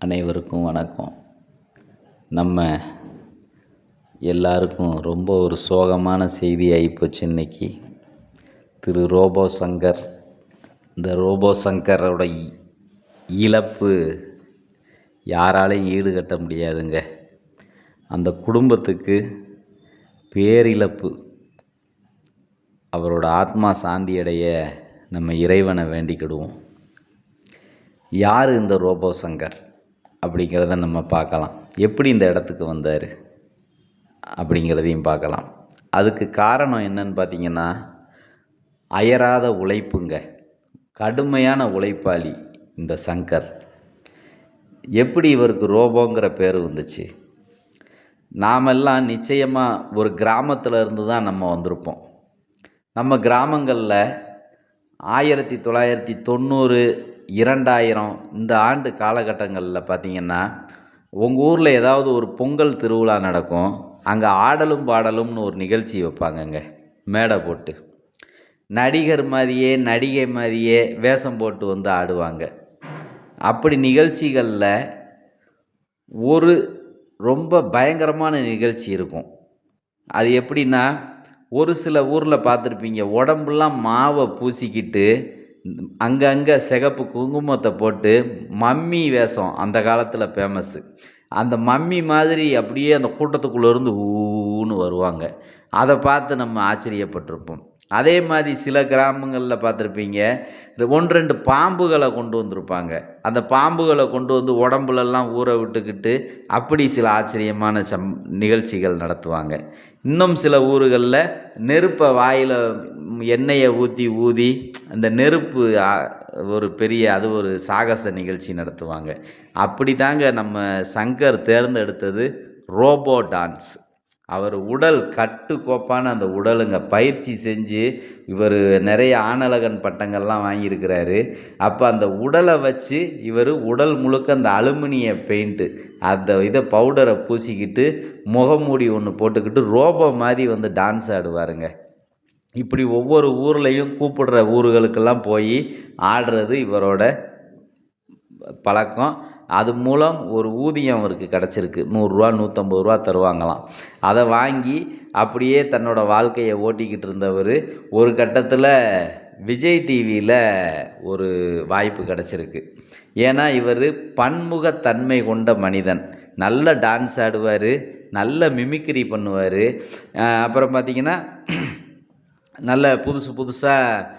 அனைவருக்கும் வணக்கம். நம்ம எல்லாருக்கும் ரொம்ப ஒரு சோகமான செய்தி ஆகிப்போச்சு இன்னைக்கு. திரு ரோபோ சங்கர், இந்த ரோபோ சங்கரோட இழப்பு யாராலையும் ஈடுகட்ட முடியாதுங்க. அந்த குடும்பத்துக்கு பேரிழப்பு. அவரோட ஆத்மா சாந்தி அடைய நம்ம இறைவனை வேண்டிக்கிடுவோம். யார் இந்த ரோபோ சங்கர் அப்படிங்கிறத நம்ம பார்க்கலாம். எப்படி இந்த இடத்துக்கு வந்தார் அப்படிங்கிறதையும் பார்க்கலாம். அதுக்கு காரணம் என்னன்னு பார்த்திங்கன்னா, அயராத உழைப்புங்க. கடுமையான உழைப்பாளி இந்த சங்கர். எப்படி இவருக்கு ரோபோங்கிற பேர் வந்துச்சு? நாமெல்லாம் நிச்சயமாக ஒரு கிராமத்தில் இருந்து தான் நம்ம வந்திருப்போம். நம்ம கிராமங்களில் 1990, 2000 இந்த ஆண்டு காலகட்டங்களில் பார்த்திங்கன்னா, உங்கள் ஊரில் ஏதாவது ஒரு பொங்கல் திருவிழா நடக்கும். அங்கே ஆடலும் பாடலும்னு ஒரு நிகழ்ச்சி வைப்பாங்கங்க, மேடை போட்டு. நடிகர் மாதிரியே நடிகை மாதிரியே வேஷம் போட்டு வந்து ஆடுவாங்க. அப்படி நிகழ்ச்சிகளில் ஒரு ரொம்ப பயங்கரமான நிகழ்ச்சி இருக்கும். அது எப்படின்னா, ஒரு சில ஊரில் பார்த்துருப்பீங்க, உடம்புலாம் மாவை பூசிக்கிட்டு அங்கங்கே சிகப்பு குங்குமத்தை போட்டு மம்மி வேஷம் அந்த காலத்தில் ஃபேமஸ்ஸு. அந்த மம்மி மாதிரி அப்படியே அந்த கூட்டத்துக்குள்ளேருந்து ஊன்னு வருவாங்க. அதை பார்த்து நம்ம ஆச்சரியப்பட்டிருப்போம். அதே மாதிரி சில கிராமங்களில் பார்த்துருப்பீங்க, 1-2 பாம்புகளை கொண்டு வந்திருப்பாங்க. அந்த பாம்புகளை கொண்டு வந்து உடம்புலெல்லாம் ஊற விட்டுக்கிட்டு அப்படி சில ஆச்சரியமான நிகழ்ச்சிகள் நடத்துவாங்க. இன்னும் சில ஊர்களில் நெருப்பை வாயில் எண்ணெயை ஊதி அந்த நெருப்பு ஒரு பெரிய அது ஒரு சாகச நிகழ்ச்சி நடத்துவாங்க. அப்படி தாங்க நம்ம சங்கர் தேர்ந்தெடுத்தது ரோபோ டான்ஸ். அவர் உடல் கட்டுக்கோப்பான அந்த உடலுங்க. பயிற்சி செஞ்சு இவர் நிறைய ஆணழகன் பட்டங்கள்லாம் வாங்கியிருக்கிறாரு. அப்போ அந்த உடலை வச்சு இவர் உடல் முழுக்க அந்த அலுமினிய பெயிண்ட்டு இதை பவுடரை பூசிக்கிட்டு முகமூடி ஒன்று போட்டுக்கிட்டு ரோபோ மாதிரி வந்து டான்ஸ் ஆடுவாருங்க. இப்படி ஒவ்வொரு ஊர்லேயும் கூப்பிடுற ஊர்களுக்கெல்லாம் போய் ஆடுறது இவரோட பழக்கம். அது மூலம் ஒரு ஊதியம் அவருக்கு கிடச்சிருக்கு. 100 ரூபா 150 ரூபா தருவாங்களாம். அதை வாங்கி அப்படியே தன்னோட வாழ்க்கையை ஓட்டிக்கிட்டு இருந்தவர் ஒரு கட்டத்தில் விஜய் டிவியில் ஒரு வாய்ப்பு கிடச்சிருக்கு. ஏன்னா இவர் பன்முகத்தன்மை கொண்ட மனிதன். நல்ல டான்ஸ் ஆடுவார், நல்ல மிமிக்ரி பண்ணுவார். அப்புறம் பார்த்திங்கன்னா, நல்ல புதுசாக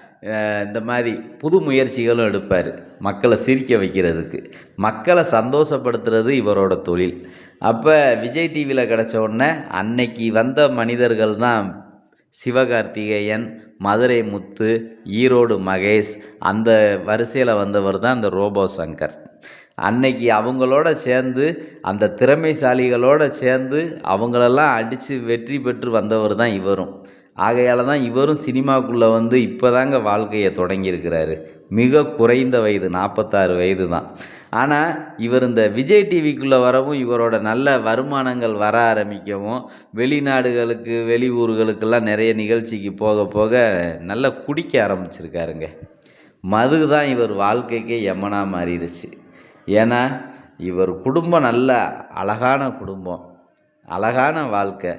இந்த மாதிரி புது முயற்சிகளும் எடுப்பார். மக்களை சிரிக்க வைக்கிறதுக்கு, மக்களை சந்தோஷப்படுத்துறது இவரோட தொழில். அப்போ விஜய் டிவியில் கிடச்ச உடனே அன்னைக்கு வந்த மனிதர்கள் தான் சிவகார்த்திகேயன், மதுரை முத்து, ஈரோடு மகேஷ். அந்த வரிசையில் வந்தவர் தான் இந்த ரோபோ சங்கர். அன்னைக்கு அவங்களோட சேர்ந்து, அந்த திறமைசாலிகளோடு சேர்ந்து அவங்களெல்லாம் அடித்து வெற்றி பெற்று வந்தவர் தான் இவரும். ஆகையால் தான் இவரும் சினிமாக்குள்ளே வந்து இப்போ தாங்க வாழ்க்கையை தொடங்கியிருக்கிறாரு. மிக குறைந்த வயது, 46 வயது தான். ஆனால் இவர் இந்த விஜய் டிவிக்குள்ளே வரவும், இவரோட நல்ல வருமானங்கள் வர ஆரம்பிக்கவும், வெளிநாடுகளுக்கு வெளி ஊர்களுக்கெல்லாம் நிறைய நிகழ்ச்சிக்கு போக போக நல்லா குடிக்க ஆரம்பிச்சிருக்காருங்க. மது தான் இவர் வாழ்க்கைக்கே யமனாக மாறிடுச்சு. ஏன்னா இவர் குடும்பம் நல்ல அழகான குடும்பம், அழகான வாழ்க்கை.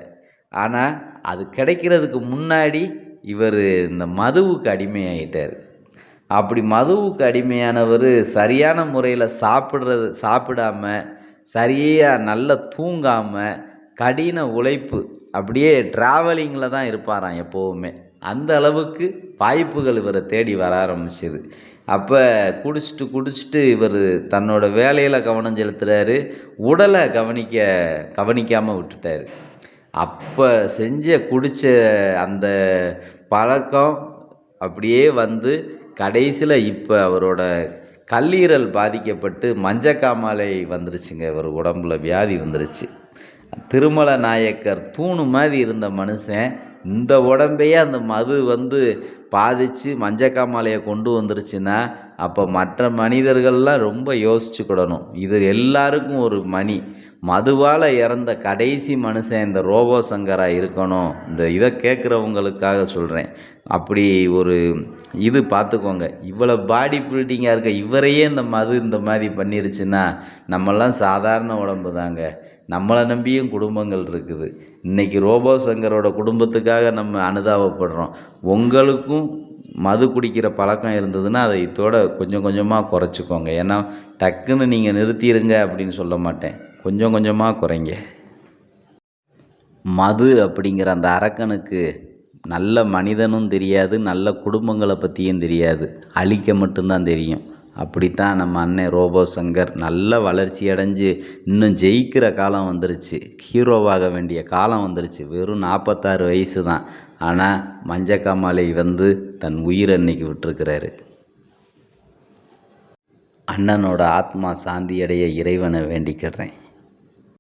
ஆனால் அது கிடைக்கிறதுக்கு முன்னாடி இவர் இந்த மதுவுக்கு அடிமையாகிட்டார். அப்படி மதுவுக்கு அடிமையானவர் சரியான முறையில் சாப்பிடாம, சரியாக நல்லா தூங்காமல், கடின உழைப்பு, அப்படியே ட்ராவலிங்கில் தான் இருப்பாராம் எப்போவுமே. அந்த அளவுக்கு வாய்ப்புகள் இவரை தேடி வர ஆரம்பிச்சிது. அப்போ குடிச்சிட்டு இவர் தன்னோட வேலையில் கவனம் செலுத்துகிறாரு, உடலை கவனிக்காமல் விட்டுட்டார். அப்போ குடித்த அந்த பழக்கம் அப்படியே வந்து கடைசியில் இப்போ அவரோட கல்லீரல் பாதிக்கப்பட்டு மஞ்சக்காமாலை வந்துருச்சுங்க. இவர் உடம்புல வியாதி வந்துருச்சு. திருமல நாயக்கர் தூணு மாதிரி இருந்த மனுஷன் இந்த உடம்பையே அந்த மது வந்து பாதித்து மஞ்சக்காமாலையை கொண்டு வந்துருச்சுன்னா அப்போ மற்ற மனிதர்கள்லாம் ரொம்ப யோசிச்சுக்கிடணும். இது எல்லாருக்கும் ஒரு மதுவால் இறந்த கடைசி மனுஷன் இந்த ரோபோ சங்கரா இருக்கணும். இந்த இதை கேட்குறவங்களுக்காக சொல்கிறேன். அப்படி ஒரு இது பார்த்துக்கோங்க. இவ்வளோ பாடி பில்டிங்காக இருக்க இவரையே இந்த மது இந்த மாதிரி பண்ணிருச்சுன்னா நம்மெல்லாம் சாதாரண உடம்பு தாங்க. நம்மளை நம்பியும் குடும்பங்கள் இருக்குது. இன்றைக்கி ரோபோ சங்கரோட குடும்பத்துக்காக நம்ம அனுதாபப்படுறோம். உங்களுக்கும் மது குடிக்கிற பழக்கம் இருந்ததுன்னா அதை இதோட கொஞ்சம் கொஞ்சமாக குறைச்சிக்கோங்க. ஏன்னா டக்குன்னு நீங்கள் நிறுத்திடுங்க அப்படின்னு சொல்ல மாட்டேன். கொஞ்சம் கொஞ்சமாக குறைங்க. மது அப்படிங்கிற அந்த அரக்கனுக்கு நல்ல மனிதனும் தெரியாது, நல்ல குடும்பங்களை பற்றியும் தெரியாது, அழிக்க மட்டும்தான் தெரியும். அப்படித்தான் நம்ம அண்ணன் ரோபோ சங்கர் நல்ல வளர்ச்சி அடைஞ்சு இன்னும் ஜெயிக்கிற காலம் வந்துருச்சு. ஹீரோவாக வேண்டிய காலம் வந்துருச்சு. வெறும் 46 வயசு தான். ஆனால் மஞ்சக்காமாலை தன் உயிரை இன்னைக்கு விட்டுருக்கிறாரு. அண்ணனோட ஆத்மா சாந்தி அடைய இறைவனை வேண்டிக்கிடுறேன்.